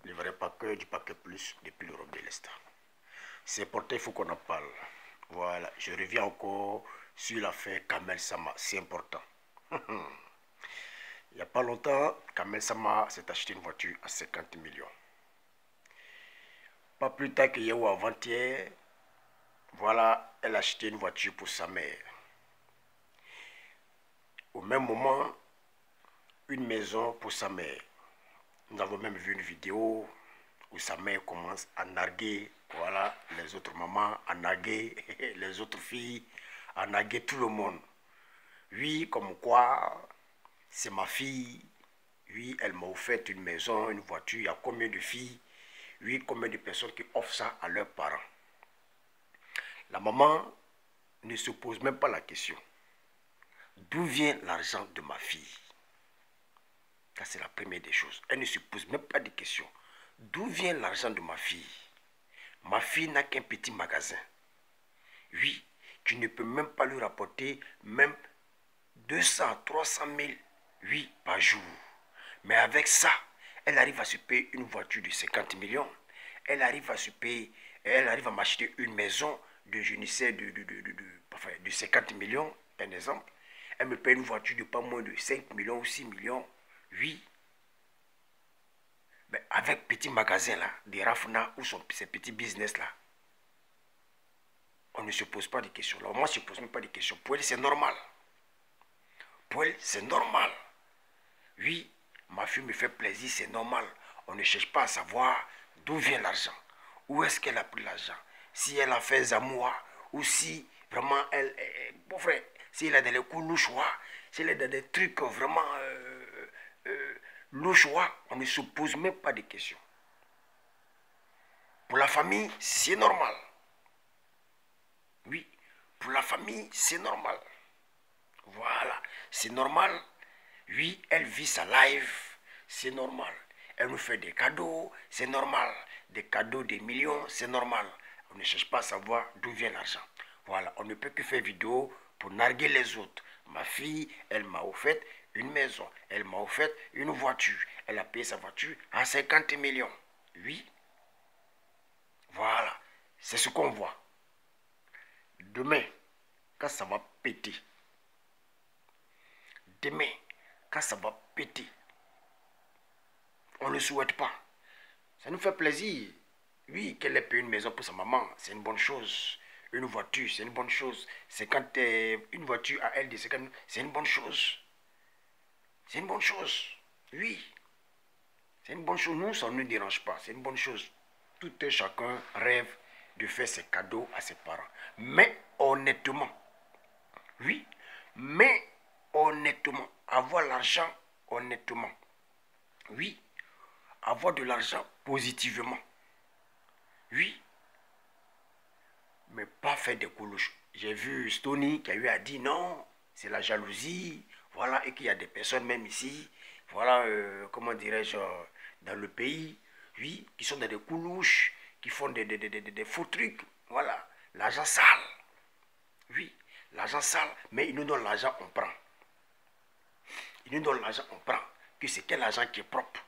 le vrai paquet du paquet plus depuis l'Europe de l'Est. C'est important, il faut qu'on en parle. Voilà, je reviens encore sur l'affaire Kamel Sama, c'est important. Il n'y a pas longtemps, Kamel Sama s'est acheté une voiture à 50 millions. Pas plus tard qu'hier ou avant-hier, voilà, elle a acheté une voiture pour sa mère. Au même moment, une maison pour sa mère. Nous avons même vu une vidéo où sa mère commence à narguer, voilà, les autres mamans, à narguer les autres filles, à narguer tout le monde. Oui, comme quoi, c'est ma fille. Oui, elle m'a offert une maison, une voiture. Il y a combien de filles? Oui, combien de personnes qui offrent ça à leurs parents? La maman ne se pose même pas la question. D'où vient l'argent de ma fille? Ça, c'est la première des choses. Elle ne se pose même pas de questions. D'où vient l'argent de ma fille? Ma fille n'a qu'un petit magasin. Oui, tu ne peux même pas lui rapporter même 200, 300 000, oui, par jour. Mais avec ça, elle arrive à se payer une voiture de 50 millions. Elle arrive à se payer, elle arrive à m'acheter une maison de, je ne sais, de 50 millions, un exemple. Elle me paye une voiture de pas moins de 5 millions ou 6 millions. Oui. Mais avec petit magasin là, des Rafna ou ces petits business là, on ne se pose pas de questions. Là, moi, je ne se pose même pas de questions. Pour elle, c'est normal. Pour elle, c'est normal. Oui, ma fille me fait plaisir, c'est normal. On ne cherche pas à savoir d'où vient l'argent. Où est-ce qu'elle a pris l'argent? Si elle a fait Zamoua, ou si vraiment elle... bon frère, si elle a dans les coups louchois, si elle est dans des trucs vraiment louchois, on ne se pose même pas de questions. Pour la famille, c'est normal. Oui, pour la famille, c'est normal. Voilà, c'est normal. Oui, elle vit sa life, c'est normal. Elle nous fait des cadeaux, c'est normal. Des cadeaux, des millions, c'est normal. On ne cherche pas à savoir d'où vient l'argent. Voilà, on ne peut que faire vidéo pour narguer les autres. Ma fille, elle m'a offert une maison. Elle m'a offert une voiture. Elle a payé sa voiture à 50 millions. Oui. Voilà, c'est ce qu'on voit. Demain, quand ça va péter, demain, quand ça va péter, on ne le souhaite pas. Ça nous fait plaisir. Oui, qu'elle ait payé une maison pour sa maman, c'est une bonne chose. Une voiture, c'est une bonne chose. C'est quand une voiture à elle, c'est une bonne chose. C'est une bonne chose. Oui, c'est une bonne chose. Nous, ça ne nous dérange pas. C'est une bonne chose. Tout un chacun rêve de faire ses cadeaux à ses parents. Mais honnêtement, oui, mais honnêtement, avoir l'argent honnêtement, oui, avoir de l'argent positivement, oui, mais pas faire des coulouches. J'ai vu Stony qui a eu à dire non, c'est la jalousie, voilà, et qu'il y a des personnes même ici, voilà, comment dirais-je, dans le pays, oui, qui sont dans des coulouches, qui font des faux trucs, voilà, l'argent sale, oui, l'argent sale, mais ils nous donnent l'argent, on prend. Ils nous donnent l'argent, on prend. Que c'est quel argent qui est propre?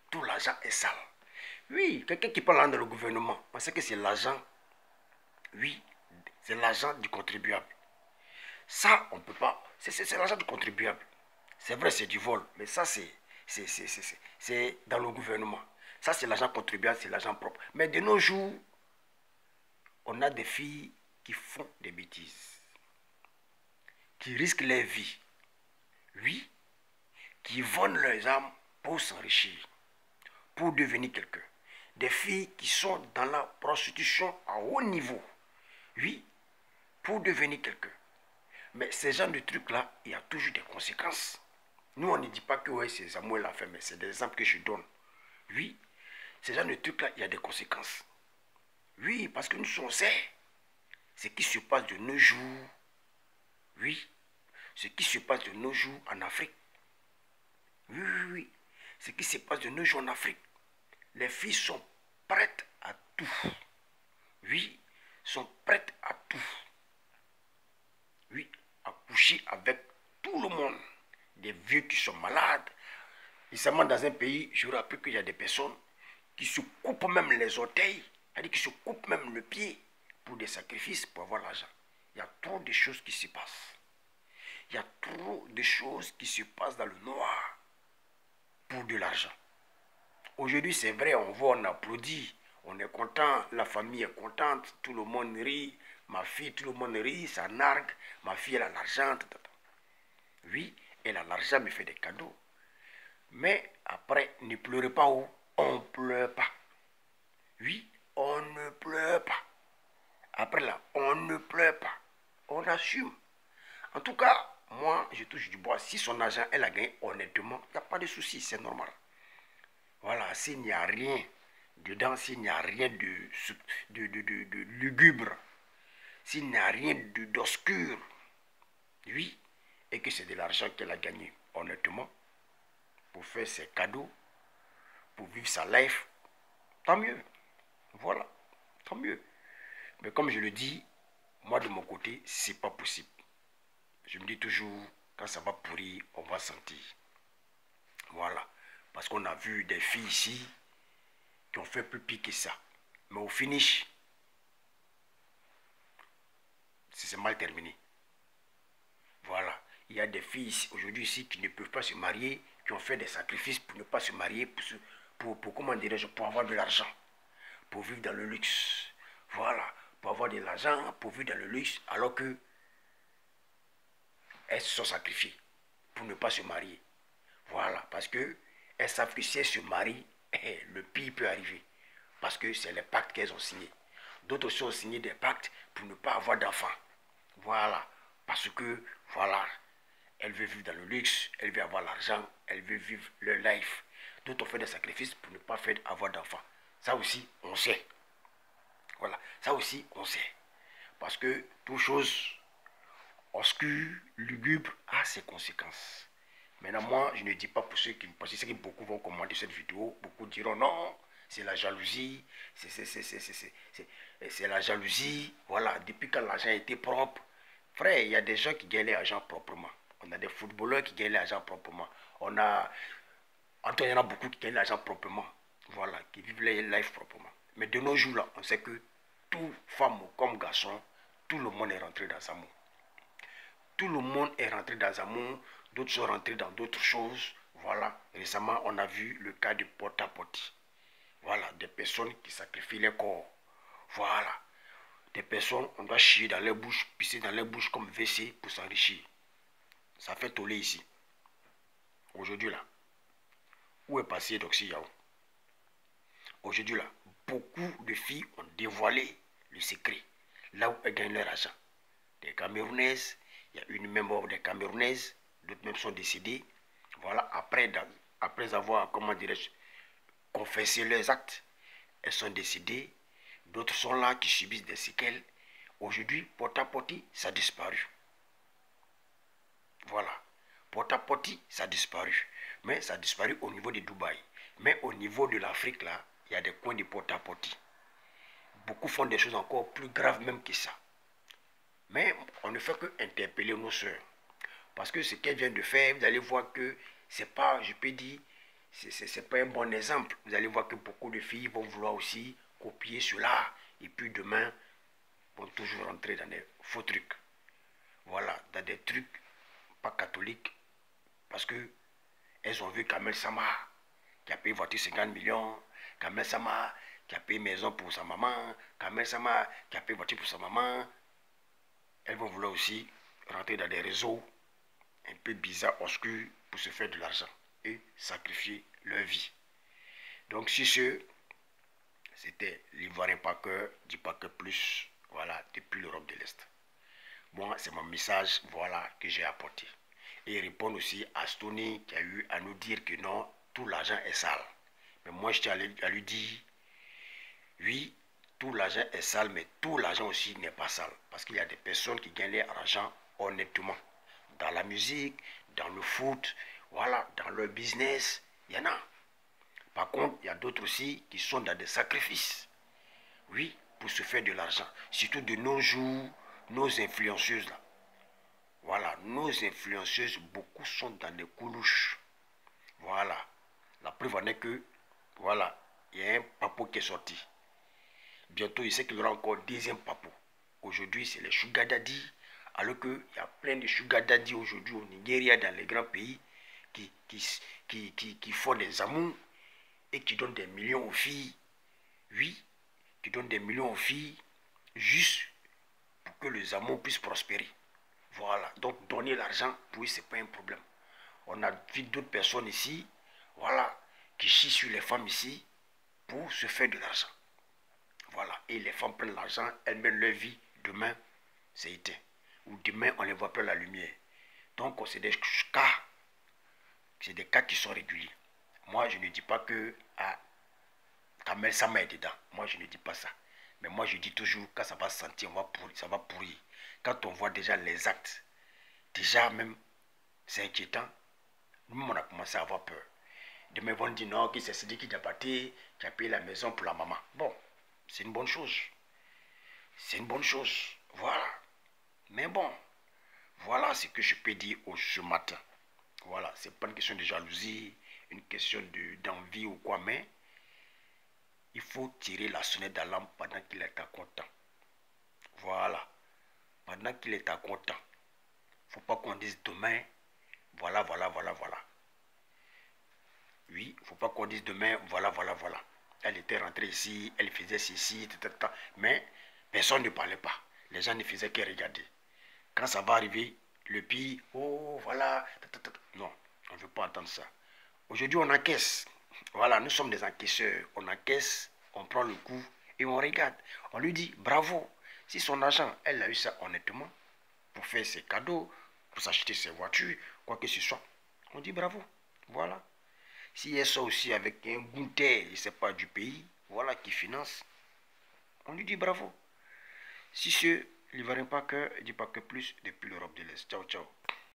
Tout l'argent est sale. Oui, quelqu'un qui parle dans le gouvernement, on sait que c'est l'argent, oui, c'est l'argent du contribuable. Ça, on ne peut pas. C'est l'argent du contribuable. C'est vrai, c'est du vol, mais ça, c'est dans le gouvernement. Ça, c'est l'argent contribuable, c'est l'argent propre. Mais de nos jours, on a des filles qui font des bêtises, qui risquent leur vie. Oui, qui vendent leurs âmes pour s'enrichir, pour devenir quelqu'un. Des filles qui sont dans la prostitution à haut niveau. Oui, pour devenir quelqu'un. Mais ces genres de trucs-là, il y a toujours des conséquences. Nous, on ne dit pas que ouais, c'est Samuel l'a fait, mais c'est des exemples que je donne. Oui, ces genres de trucs-là, il y a des conséquences. Oui, parce que nous, on sait ce qui se passe de nos jours. Oui, ce qui se passe de nos jours en Afrique. Oui, oui, oui. Ce qui se passe de nos jours en Afrique. Les filles sont prêtes à tout. Oui, sont prêtes à tout. Oui, à coucher avec tout le monde. Des vieux qui sont malades. Récemment, dans un pays, j'aurais appris qu'il y a des personnes qui se coupent même les orteils, c'est-à-dire qui se coupent même le pied pour des sacrifices, pour avoir l'argent. Il y a trop de choses qui se passent. Il y a trop de choses qui se passent dans le noir pour de l'argent. Aujourd'hui, c'est vrai, on voit, on applaudit, on est content, la famille est contente, tout le monde rit, ma fille, tout le monde rit, ça nargue, ma fille, elle a l'argent. Oui, elle a l'argent, me fait des cadeaux. Mais après, ne pleurez pas où on ne pleure pas. Oui, on ne pleure pas. Après là, on ne pleure pas. On assume. En tout cas, moi, je touche du bois. Si son argent, elle a gagné honnêtement, il n'y a pas de souci, c'est normal. Voilà, s'il n'y a rien dedans, s'il n'y a rien de lugubre, s'il n'y a rien d'obscur, oui, et que c'est de l'argent qu'elle a gagné honnêtement, pour faire ses cadeaux, pour vivre sa life, tant mieux. Voilà, tant mieux. Mais comme je le dis, moi de mon côté, c'est pas possible. Je me dis toujours, quand ça va pourrir, on va sentir. Voilà. Parce qu'on a vu des filles ici qui ont fait plus pire que ça. Mais au finish, c'est mal terminé. Voilà. Il y a des filles aujourd'hui ici qui ne peuvent pas se marier, qui ont fait des sacrifices pour ne pas se marier, comment dirais-je, pour avoir de l'argent, pour vivre dans le luxe. Voilà. Pour avoir de l'argent, pour vivre dans le luxe, alors que elles se sont sacrifiées pour ne pas se marier. Voilà. Parce que elles savent que si elles se marient, le pire peut arriver. Parce que c'est les pactes qu'elles ont signés. D'autres aussi ont signé des pactes pour ne pas avoir d'enfants. Voilà. Parce que, voilà, elle veut vivre dans le luxe, elle veut avoir l'argent, elle veut vivre leur life. D'autres ont fait des sacrifices pour ne pas avoir d'enfants. Ça aussi, on sait. Voilà. Ça aussi, on sait. Parce que toute chose obscure, lugubre, a ses conséquences. Maintenant, moi, je ne dis pas pour ceux qui me pensent, c'est que beaucoup vont commenter cette vidéo, beaucoup diront non, c'est la jalousie, c'est la jalousie, voilà, depuis quand l'argent était propre. Frère, il y a des gens qui gagnent l'argent proprement. On a des footballeurs qui gagnent l'argent proprement. On a, il y en a beaucoup qui gagnent l'argent proprement. Voilà, qui vivent leur life proprement. Mais de nos jours là, on sait que tout femme comme garçon, tout le monde est rentré dans amour. Tout le monde est rentré dans amour, d'autres sont rentrés dans d'autres choses. Voilà, récemment on a vu le cas de porte-à-porte. Voilà, des personnes qui sacrifient leur corps. Voilà, des personnes, on doit chier dans leur bouche, pisser dans leur bouche comme WC pour s'enrichir. Ça fait toller ici. Aujourd'hui là, où est passé Doxy Yao? Aujourd'hui là, beaucoup de filles ont dévoilé le secret. Là où elles gagnent leur argent. Des Camerounaises, il y a une membre des Camerounaises, d'autres même sont décédées. Voilà, après avoir, comment dirais-je, confessé leurs actes, elles sont décédées. D'autres sont là qui subissent des séquelles. Aujourd'hui, porte-à-porte, ça a disparu. Voilà. Porte-à-porte, ça a disparu. Mais ça a disparu au niveau de Dubaï. Mais au niveau de l'Afrique, là, il y a des coins de porte-à-porte. Beaucoup font des choses encore plus graves même que ça. Mais on ne fait que interpeller nos soeurs. Parce que ce qu'elle vient de faire, vous allez voir que c'est pas, je peux dire, c'est pas un bon exemple. Vous allez voir que beaucoup de filles vont vouloir aussi copier cela. Et puis demain, vont toujours rentrer dans des faux trucs. Voilà, dans des trucs pas catholiques. Parce que elles ont vu Kamel Sama, qui a payé voiture 50 millions. Kamel Sama, qui a payé maison pour sa maman. Kamel Sama, qui a payé voiture pour sa maman. Elles vont vouloir aussi rentrer dans des réseaux un peu bizarres, obscurs, pour se faire de l'argent et sacrifier leur vie. Donc, si c'était l'Ivoirien Packer, du Packer Plus, voilà, depuis l'Europe de l'Est. Moi, c'est mon message, voilà, que j'ai apporté. Et répondre aussi à Stony qui a eu à nous dire que non, tout l'argent est sale. Mais moi, je tiens à lui dire, oui, tout l'argent est sale, mais tout l'argent aussi n'est pas sale. Parce qu'il y a des personnes qui gagnent leur argent honnêtement. Dans la musique, dans le foot, voilà, dans leur business, il y en a. Par contre, il y a d'autres aussi qui sont dans des sacrifices. Oui, pour se faire de l'argent. Surtout de nos jours, nos influenceuses là. Voilà, nos influenceuses, beaucoup sont dans des coulouches. Voilà. La preuve en est que, voilà, il y a un papo qui est sorti. Bientôt, il sait qu'il y aura encore un deuxième papo. Aujourd'hui, c'est les sugar daddy. Alors qu'il y a plein de sugar daddy aujourd'hui au Nigeria, dans les grands pays, qui font des amours et qui donnent des millions aux filles. Oui, qui donnent des millions aux filles juste pour que les amours puissent prospérer. Voilà. Donc, donner l'argent, pour eux, ce n'est pas un problème. On a vu d'autres personnes ici, voilà, qui chient sur les femmes ici pour se faire de l'argent. Voilà. Et les femmes prennent l'argent, elles mènent leur vie. Demain, c'est éteint. Ou demain, on ne voit plus la lumière. Donc, c'est des cas. C'est des cas qui sont réguliers. Moi, je ne dis pas que Kamel Sama est dedans. Moi, je ne dis pas ça. Mais moi, je dis toujours, quand ça va sentir, ça va pourrir. Quand on voit déjà les actes, déjà même, c'est inquiétant. Nous, on a commencé à avoir peur. Demain, ils vont dire non, que c'est Sidiki Diabaté qui a payé la maison pour la maman. Bon, c'est une bonne chose. C'est une bonne chose. Voilà. Mais bon, voilà ce que je peux dire ce matin. Voilà, c'est pas une question de jalousie, une question d'envie ou quoi, mais il faut tirer la sonnette d'alarme pendant qu'il est à content. Voilà. Pendant qu'il est à content. Il ne faut pas qu'on dise demain, voilà. Oui, il ne faut pas qu'on dise demain, voilà. Elle était rentrée ici, elle faisait ceci, mais personne ne parlait pas. Les gens ne faisaient que regarder. Quand ça va arriver, le pire, oh voilà, non, on ne veut pas entendre ça. Aujourd'hui, on encaisse. Voilà, nous sommes des encaisseurs. On encaisse, on prend le coup et on regarde. On lui dit bravo. Si son argent, elle a eu ça honnêtement, pour faire ses cadeaux, pour s'acheter ses voitures, quoi que ce soit, on dit bravo. Voilà. Si elle sort aussi avec un goûter, je ne sais pas, du pays, voilà, qui finance, on lui dit bravo. Si ce, il ne va pas que, il dit pas que plus depuis l'Europe de l'Est. Ciao, ciao.